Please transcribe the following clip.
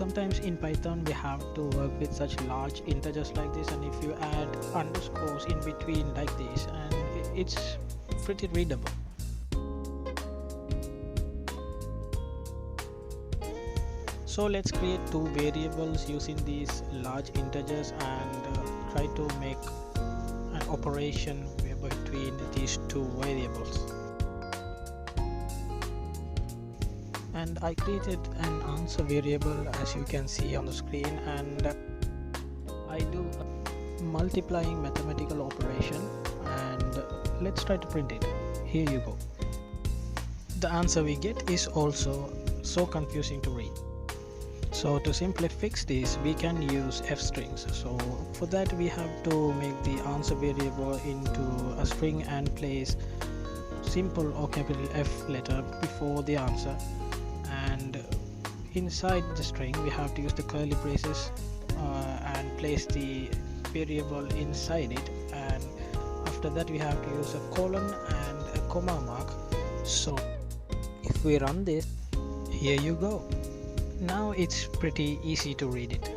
sometimes in Python we have to work with such large integers like this, and if you add underscores in between like this, and it's pretty readable. So let's create two variables using these large integers and try to make an operation between these two variables. And I created an answer variable, as you can see on the screen, and I do a multiplying mathematical operation, and let's try to print it. Here you go. The answer we get is also so confusing to read. So to simply fix this, we can use f strings. So for that we have to make the answer variable into a string and place simple or capital F letter before the answer, and inside the string we have to use the curly braces and place the variable inside it, and after that we have to use a colon and a comma mark. So if we run this, here you go. Now it's pretty easy to read it.